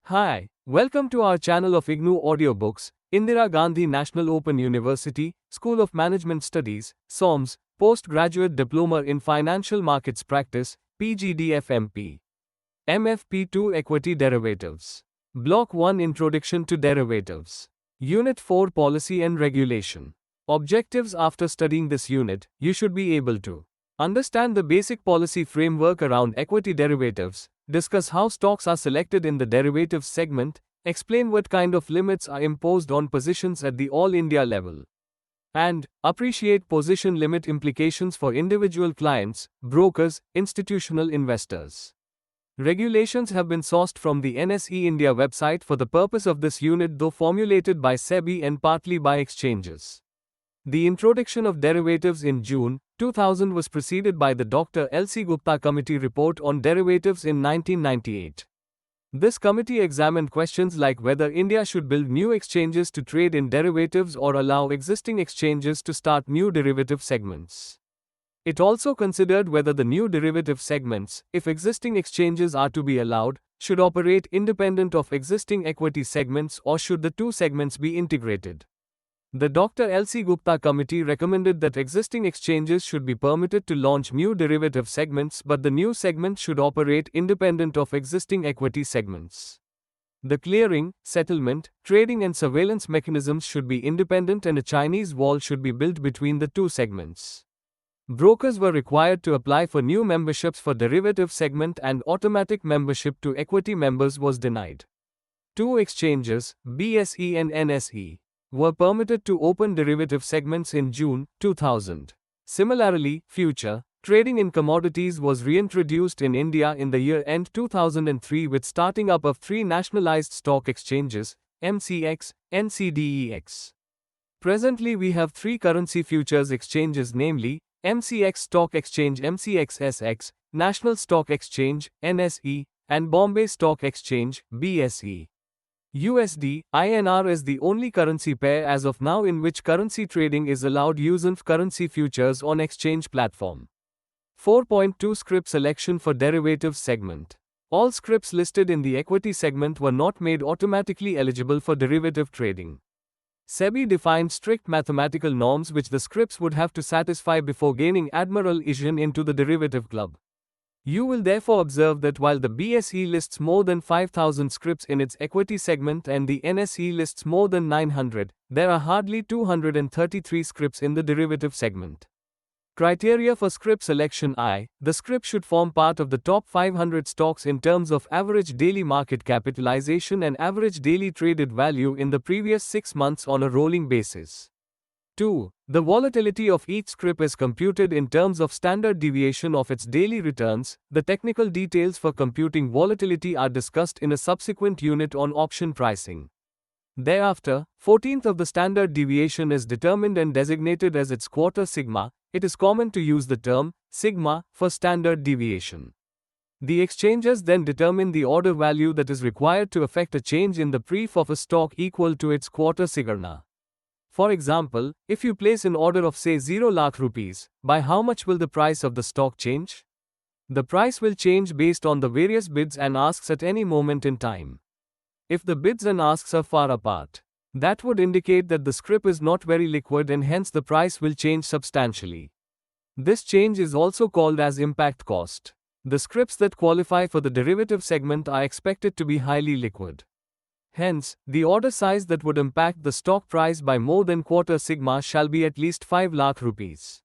Hi, welcome to our channel of IGNOU Audiobooks, Indira Gandhi National Open University, School of Management Studies, SOMS, Postgraduate Diploma in Financial Markets Practice, PGDFMP. MFP2 Equity Derivatives. Block-1 Introduction to Derivatives. Unit 4 Policy and Regulation. Objectives. After studying this unit, you should be able to understand the basic policy framework around equity derivatives, discuss how stocks are selected in the derivatives segment, explain what kind of limits are imposed on positions at the all India level, and appreciate position limit implications for individual clients, brokers, institutional investors. Regulations have been sourced from the NSE India website for the purpose of this unit, though formulated by SEBI and partly by exchanges. The introduction of derivatives in June 2000 was preceded by the Dr. L.C. Gupta Committee report on derivatives in 1998. This committee examined questions like whether India should build new exchanges to trade in derivatives or allow existing exchanges to start new derivative segments. It also considered whether the new derivative segments, if existing exchanges are to be allowed, should operate independent of existing equity segments or should the two segments be integrated. The Dr. L.C. Gupta Committee recommended that existing exchanges should be permitted to launch new derivative segments, but the new segments should operate independent of existing equity segments. The clearing, settlement, trading and surveillance mechanisms should be independent and a Chinese wall should be built between the two segments. Brokers were required to apply for new memberships for derivative segment and automatic membership to equity members was denied. Two exchanges, BSE and NSE, were permitted to open derivative segments in June 2000. Similarly, future trading in commodities was reintroduced in India in the year end 2003 with starting up of 3 nationalized stock exchanges, MCX, NCDEX. Presently we have 3 currency futures exchanges, namely MCX Stock Exchange MCXSX, National Stock Exchange NSE, and Bombay Stock Exchange BSE. USD, INR is the only currency pair as of now in which currency trading is allowed using currency futures on exchange platform. 4.2 Scrip Selection for Derivatives Segment. All scrips listed in the equity segment were not made automatically eligible for derivative trading. SEBI defined strict mathematical norms which the scrips would have to satisfy before gaining admiration into the derivative club. You will therefore observe that while the BSE lists more than 5,000 scrips in its equity segment and the NSE lists more than 900, there are hardly 233 scrips in the derivative segment. Criteria for scrip selection: I. The scrip should form part of the top 500 stocks in terms of average daily market capitalization and average daily traded value in the previous 6 months on a rolling basis. 2. The volatility of each scrip is computed in terms of standard deviation of its daily returns. The technical details for computing volatility are discussed in a subsequent unit on option pricing. Thereafter, 14th of the standard deviation is determined and designated as its quarter sigma. It is common to use the term sigma for standard deviation. The exchanges then determine the order value that is required to effect a change in the PREF of a stock equal to its quarter sigma. For example, if you place an order of say 0 lakh rupees, by how much will the price of the stock change? The price will change based on the various bids and asks at any moment in time. If the bids and asks are far apart, that would indicate that the scrip is not very liquid and hence the price will change substantially. This change is also called as impact cost. The scrips that qualify for the derivative segment are expected to be highly liquid. Hence, the order size that would impact the stock price by more than quarter sigma shall be at least 5 lakh rupees.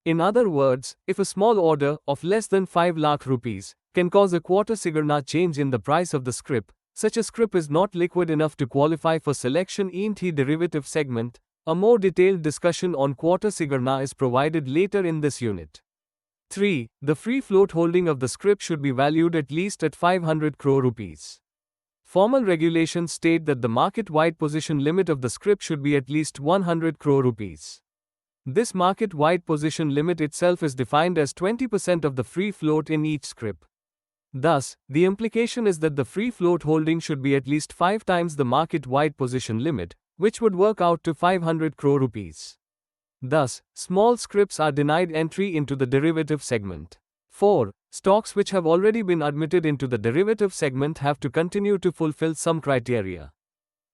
In other words, if a small order of less than 5 lakh rupees can cause a quarter sigma change in the price of the scrip, such a scrip is not liquid enough to qualify for selection in the derivative segment. A more detailed discussion on quarter sigma is provided later in this unit. 3. The free float holding of the scrip should be valued at least at 500 crore rupees. Formal regulations state that the market-wide position limit of the scrip should be at least 100 crore rupees. This market-wide position limit itself is defined as 20% of the free float in each scrip. Thus, the implication is that the free float holding should be at least 5 times the market-wide position limit, which would work out to 500 crore rupees. Thus, small scrips are denied entry into the derivative segment. 4. Stocks which have already been admitted into the derivative segment have to continue to fulfill some criteria.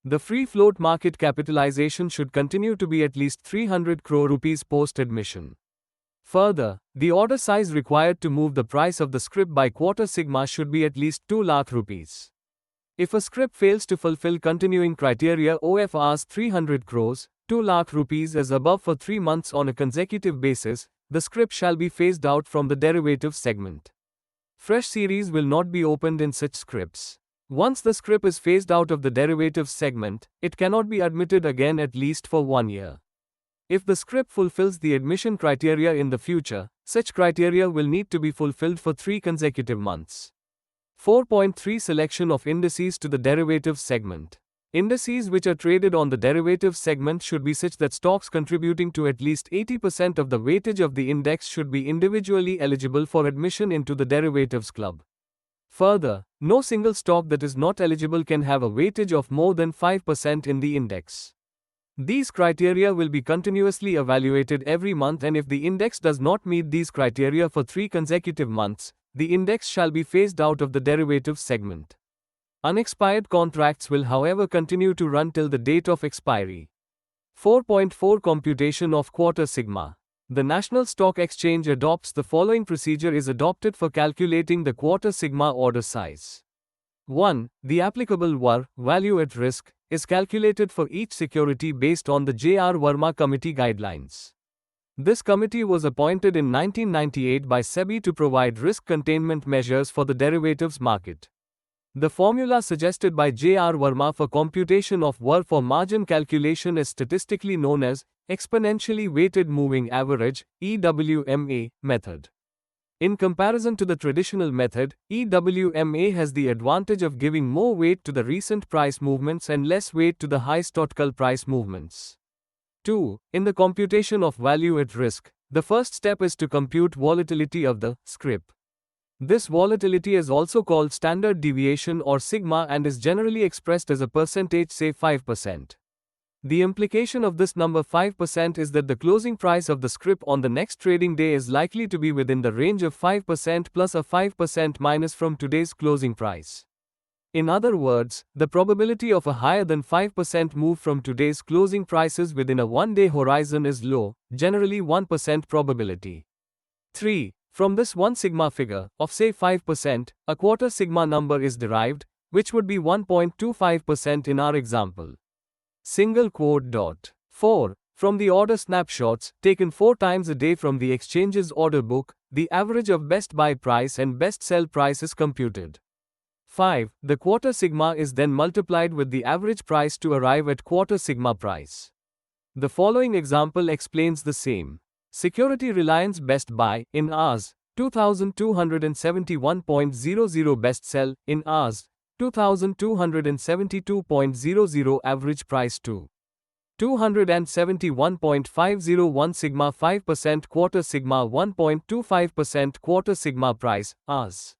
The free float market capitalization should continue to be at least 300 crore rupees post-admission. Further, the order size required to move the price of the scrip by quarter sigma should be at least 2 lakh rupees. If a scrip fails to fulfill continuing criteria OFRs 300 crores, 2 lakh rupees is above for 3 months on a consecutive basis, the scrip shall be phased out from the derivatives segment. Fresh series will not be opened in such scrips. Once the scrip is phased out of the derivatives segment, it cannot be admitted again at least for 1 year. If the scrip fulfills the admission criteria in the future, such criteria will need to be fulfilled for 3 consecutive months. 4.3 Selection of indices to the derivatives segment. Indices which are traded on the derivatives segment should be such that stocks contributing to at least 80% of the weightage of the index should be individually eligible for admission into the derivatives club. Further, no single stock that is not eligible can have a weightage of more than 5% in the index. These criteria will be continuously evaluated every month, and if the index does not meet these criteria for 3 consecutive months, the index shall be phased out of the derivatives segment. Unexpired contracts will however continue to run till the date of expiry. 4.4 Computation of quarter sigma. The National Stock Exchange adopts the following procedure is adopted for calculating the quarter sigma order size. 1. The applicable VaR, value at risk, is calculated for each security based on the J.R. Verma Committee guidelines. This committee was appointed in 1998 by SEBI to provide risk containment measures for the derivatives market. The formula suggested by J.R. Verma for computation of VaR for margin calculation is statistically known as exponentially weighted moving average (EWMA) method. In comparison to the traditional method, EWMA has the advantage of giving more weight to the recent price movements and less weight to the historical price movements. 2. In the computation of value at risk, the first step is to compute volatility of the scrip. This volatility is also called standard deviation or sigma and is generally expressed as a percentage, say 5%. The implication of this number 5% is that the closing price of the scrip on the next trading day is likely to be within the range of 5% plus a 5% minus from today's closing price. In other words, the probability of a higher than 5% move from today's closing prices within a one-day horizon is low, generally 1% probability. 3. From this 1 sigma figure, of say 5%, a quarter sigma number is derived, which would be 1.25% in our example. Single quote dot. 4. From the order snapshots, taken 4 times a day from the exchange's order book, the average of best buy price and best sell price is computed. 5. The quarter sigma is then multiplied with the average price to arrive at quarter sigma price. The following example explains the same. Security Reliance Best Buy, in Rs. 2271.00 Best Sell, in Rs. 2272.00 Average Price to 271.501 Sigma 5% Quarter Sigma 1.25% Quarter Sigma Price, Rs.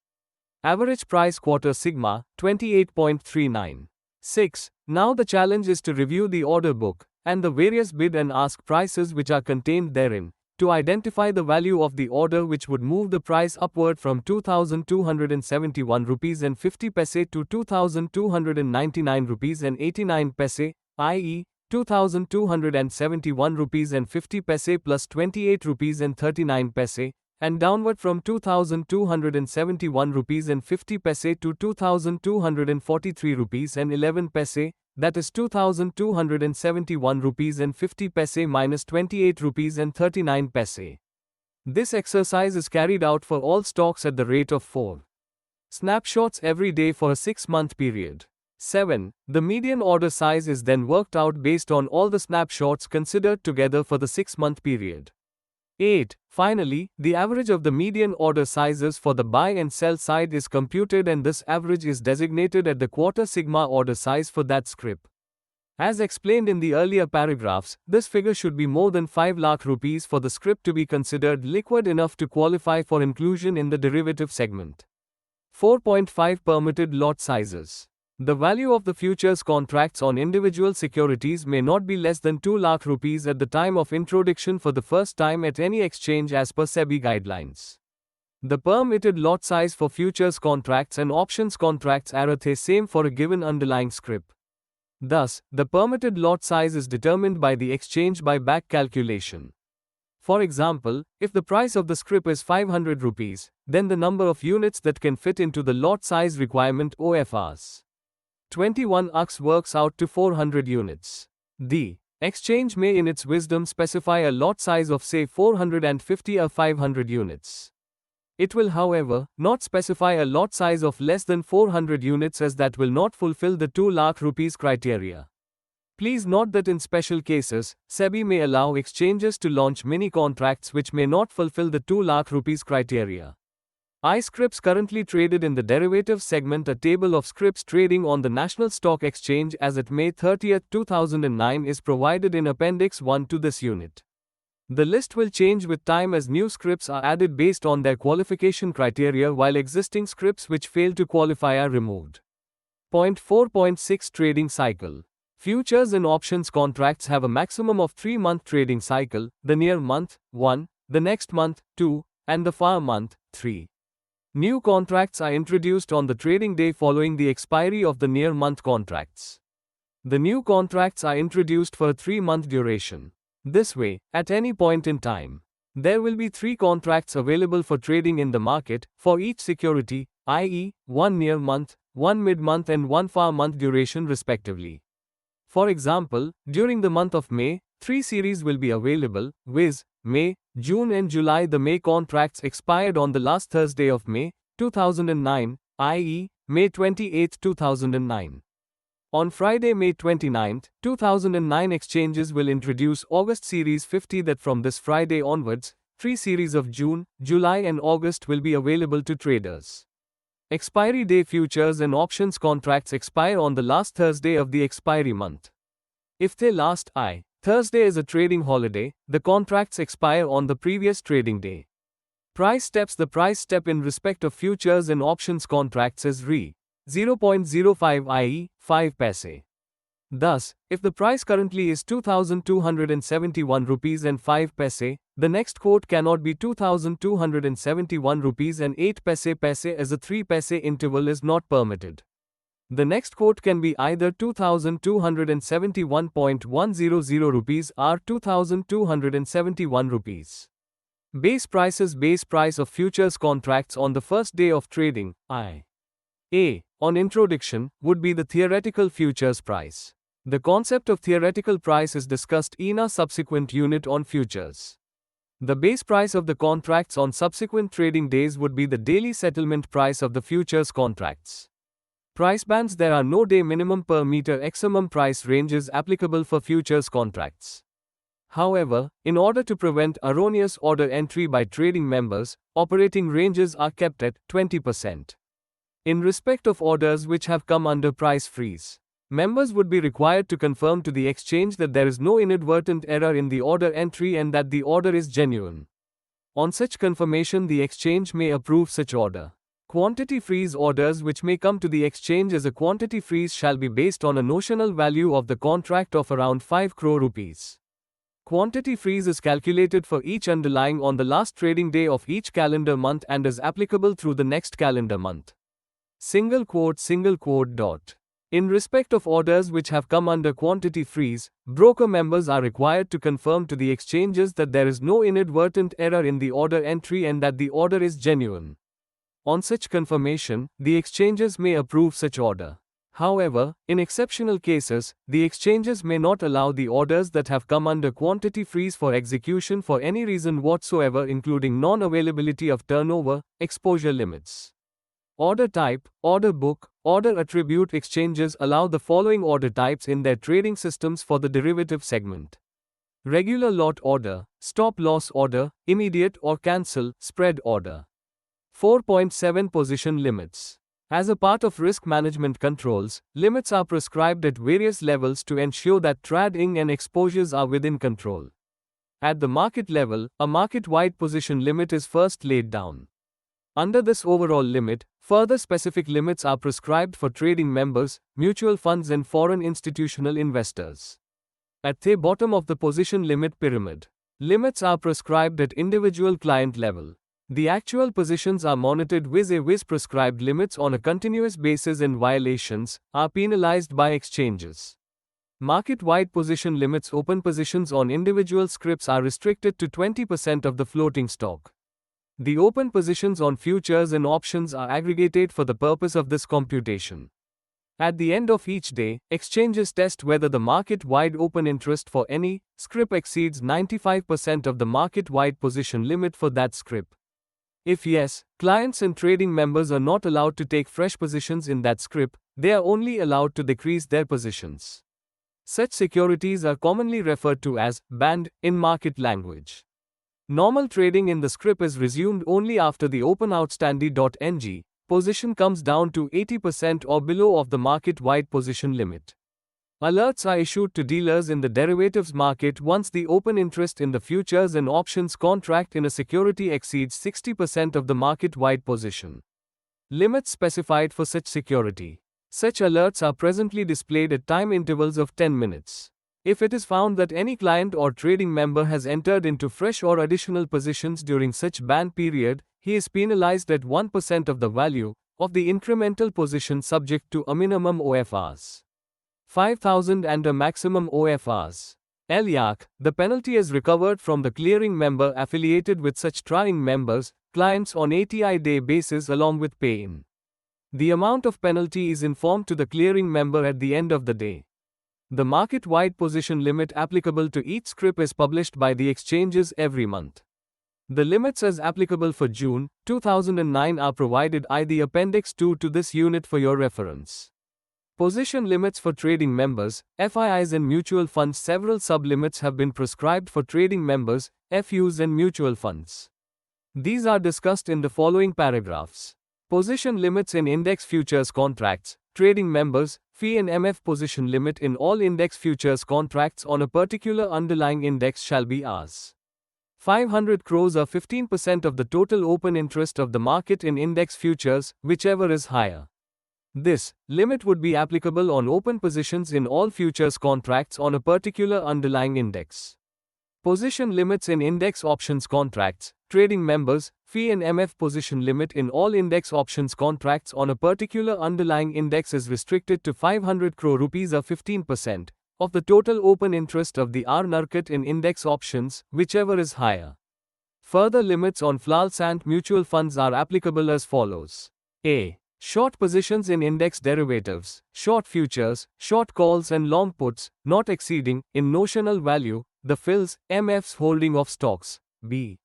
Average Price Quarter Sigma, 28.39. 6. Now the challenge is to review the order book, and the various bid and ask prices which are contained therein, to identify the value of the order which would move the price upward from 2,271 rupees and 50 paise to 2,299 rupees and 89 paise, i.e., 2,271 rupees and 50 paise plus 28 rupees and 39 paise, and downward from 2,271 rupees and 50 paise to 2,243 rupees and 11 paise, that is 2,271 rupees and 50 paise minus 28 rupees and 39 paise. This exercise is carried out for all stocks at the rate of 4 snapshots every day for a 6-month period. 7. The median order size is then worked out based on all the snapshots considered together for the 6-month period. 8. Finally, the average of the median order sizes for the buy and sell side is computed, and this average is designated at the quarter sigma order size for that scrip. As explained in the earlier paragraphs, this figure should be more than 5 lakh rupees for the scrip to be considered liquid enough to qualify for inclusion in the derivative segment. 4.5 Permitted lot sizes. The value of the futures contracts on individual securities may not be less than 2 lakh rupees at the time of introduction for the first time at any exchange as per SEBI guidelines. The permitted lot size for futures contracts and options contracts are the same for a given underlying scrip. Thus, the permitted lot size is determined by the exchange by back calculation. For example, if the price of the scrip is 500 rupees, then the number of units that can fit into the lot size requirement OFRs 21x works out to 400 units. The exchange may in its wisdom specify a lot size of say 450 or 500 units. It will however not specify a lot size of less than 400 units as that will not fulfill the 2 lakh rupees criteria. Please note that in special cases, SEBI may allow exchanges to launch mini contracts which may not fulfill the 2 lakh rupees criteria. iScrips currently traded in the derivatives segment. A table of scrips trading on the National Stock Exchange as at May 30, 2009 is provided in Appendix 1 to this unit. The list will change with time as new scrips are added based on their qualification criteria while existing scrips which fail to qualify are removed. Point 4.6 Trading Cycle. Futures and options contracts have a maximum of 3-month trading cycle, the near month, 1, the next month, 2, and the far month, 3. New contracts are introduced on the trading day following the expiry of the near month contracts. The new contracts are introduced for a 3-month duration. This way, at any point in time, there will be 3 contracts available for trading in the market, for each security, i.e., 1 near month, 1 mid-month and 1 far month duration respectively. For example, during the month of May, 3 series will be available, viz., May, June and July. The May contracts expired on the last Thursday of May, 2009, i.e., May 28, 2009. On Friday, May 29, 2009 exchanges will introduce August Series 50 that from this Friday onwards, 3 series of June, July and August will be available to traders. Expiry day futures and options contracts expire on the last Thursday of the expiry month. If the last Thursday is a trading holiday, the contracts expire on the previous trading day. Price steps. The price step in respect of futures and options contracts is Re. 0.05 i.e., 5 paise. Thus, if the price currently is 2,271 rupees and 5 paise, the next quote cannot be 2,271 rupees and 8 paise as a 3 paise interval is not permitted. The next quote can be either 2,271.100 rupees or 2,271 rupees. Base prices. Base price of futures contracts on the first day of trading, A. On introduction, would be the theoretical futures price. The concept of theoretical price is discussed in a subsequent unit on futures. The base price of the contracts on subsequent trading days would be the daily settlement price of the futures contracts. Price bands. There are no day minimum per meter maximum price ranges applicable for futures contracts. However, in order to prevent erroneous order entry by trading members, operating ranges are kept at 20%. In respect of orders which have come under price freeze, members would be required to confirm to the exchange that there is no inadvertent error in the order entry and that the order is genuine. On such confirmation, the exchange may approve such order. Quantity freeze. Orders which may come to the exchange as a quantity freeze shall be based on a notional value of the contract of around 5 crore rupees. Quantity freeze is calculated for each underlying on the last trading day of each calendar month and is applicable through the next calendar month. Single quote. In respect of orders which have come under quantity freeze, broker members are required to confirm to the exchanges that there is no inadvertent error in the order entry and that the order is genuine. On such confirmation, the exchanges may approve such order. However, in exceptional cases, the exchanges may not allow the orders that have come under quantity freeze for execution for any reason whatsoever, including non-availability of turnover, exposure limits. Order type, order book, order attribute. Exchanges allow the following order types in their trading systems for the derivative segment: regular lot order, stop loss order, immediate or cancel, spread order. 4.7 Position limits. As a part of risk management controls, limits are prescribed at various levels to ensure that trading and exposures are within control. At the market level, a market-wide position limit is first laid down. Under this overall limit, further specific limits are prescribed for trading members, mutual funds and foreign institutional investors. At the bottom of the position limit pyramid, limits are prescribed at individual client level. The actual positions are monitored vis-a-vis prescribed limits on a continuous basis and violations are penalized by exchanges. Market-wide position limits. Open positions on individual scrips are restricted to 20% of the floating stock. The open positions on futures and options are aggregated for the purpose of this computation. At the end of each day, exchanges test whether the market-wide open interest for any scrip exceeds 95% of the market-wide position limit for that scrip. If yes, clients and trading members are not allowed to take fresh positions in that scrip, they are only allowed to decrease their positions. Such securities are commonly referred to as banned in market language. Normal trading in the scrip is resumed only after the open outstanding.ng position comes down to 80% or below of the market-wide position limit. Alerts are issued to dealers in the derivatives market once the open interest in the futures and options contract in a security exceeds 60% of the market-wide position limits specified for such security. Such alerts are presently displayed at time intervals of 10 minutes. If it is found that any client or trading member has entered into fresh or additional positions during such ban period, he is penalized at 1% of the value of the incremental position subject to a minimum OFRs 5,000 and a maximum OFRs LYAC. The penalty is recovered from the clearing member affiliated with such trying members, clients on ATI day basis along with pay-in. The amount of penalty is informed to the clearing member at the end of the day. The market-wide position limit applicable to each scrip is published by the exchanges every month. The limits as applicable for June 2009 are provided in the Appendix 2 to this unit for your reference. Position limits for trading members, FIIs and mutual funds. Several sub-limits have been prescribed for trading members, FUs and mutual funds. These are discussed in the following paragraphs. Position limits in index futures contracts. Trading members, fee and MF position limit in all index futures contracts on a particular underlying index shall be Rs. 500 crores or 15% of the total open interest of the market in index futures, whichever is higher. This limit would be applicable on open positions in all futures contracts on a particular underlying index. Position limits in index options contracts. Trading members, fee and MF position limit in all index options contracts on a particular underlying index is restricted to 500 crore rupees or 15% of the total open interest of the R market in index options, whichever is higher. Further limits on FLALs and mutual funds are applicable as follows. A. Short positions in index derivatives, short futures, short calls and long puts, not exceeding, in notional value, the FILs, MFs holding of stocks. B.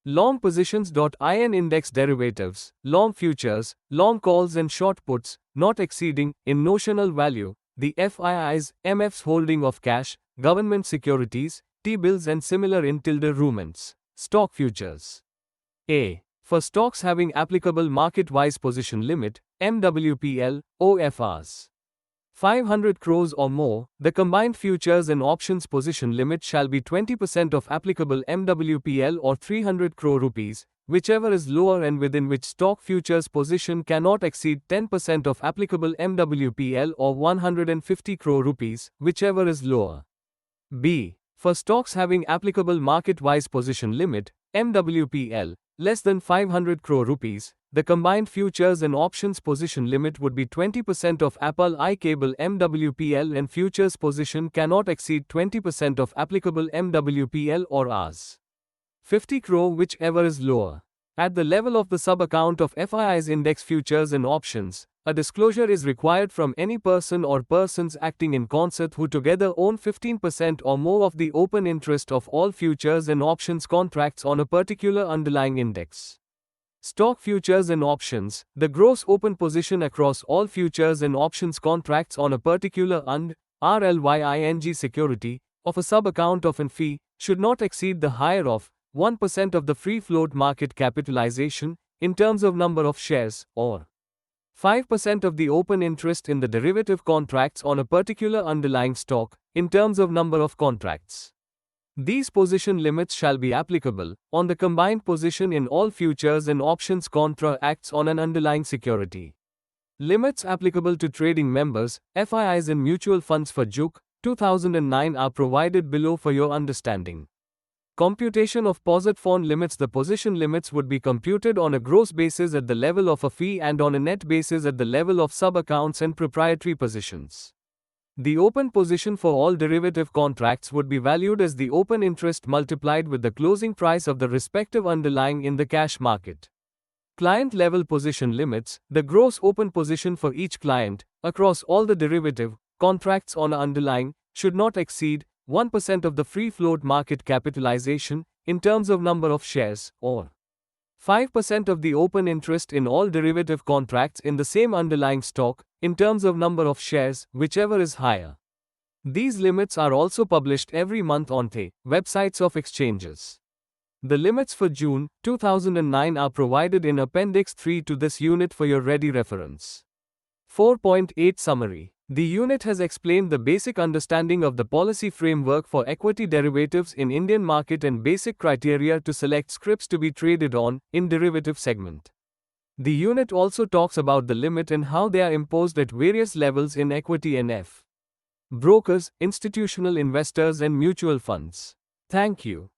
Long positions. In index derivatives, long futures, long calls and short puts, not exceeding, in notional value, the FIIs, MFs holding of cash, government securities, T-bills and similar in rudiments. Stock futures. A. For stocks having applicable market-wise position limit, MWPL, OFRs 500 crores or more, the combined futures and options position limit shall be 20% of applicable MWPL or 300 crore rupees, whichever is lower and within which stock futures position cannot exceed 10% of applicable MWPL or 150 crore rupees, whichever is lower. B. For stocks having applicable market-wise position limit, MWPL, less than 500 crore rupees, the combined futures and options position limit would be 20% of Apple I-Cable MWPL and futures position cannot exceed 20% of applicable MWPL or Rs. 50 crore whichever is lower. At the level of the sub-account of FIIs index futures and options, a disclosure is required from any person or persons acting in concert who together own 15% or more of the open interest of all futures and options contracts on a particular underlying index. Stock futures and options, the gross open position across all futures and options contracts on a particular RLYING security, of a sub-account of an fee, should not exceed the higher of 1% of the free float market capitalization, in terms of number of shares, or 5% of the open interest in the derivative contracts on a particular underlying stock, in terms of number of contracts. These position limits shall be applicable on the combined position in all futures and options contracts on an underlying security. Limits applicable to trading members, FIIs and mutual funds for JUC 2009 are provided below for your understanding. Computation of POSIT fund limits. The position limits would be computed on a gross basis at the level of a fee and on a net basis at the level of sub-accounts and proprietary positions. The open position for all derivative contracts would be valued as the open interest multiplied with the closing price of the respective underlying in the cash market. Client-level position limits. The gross open position for each client, across all the derivative contracts on underlying, should not exceed 1% of the free float market capitalization, in terms of number of shares, or 5% of the open interest in all derivative contracts in the same underlying stock, in terms of number of shares, whichever is higher. These limits are also published every month on the websites of exchanges. The limits for June 2009 are provided in Appendix 3 to this unit for your ready reference. 4.8 Summary. The unit has explained the basic understanding of the policy framework for equity derivatives in Indian market and basic criteria to select scrips to be traded on in derivative segment. The unit also talks about the limit and how they are imposed at various levels in equity NF. Brokers, institutional investors and mutual funds. Thank you.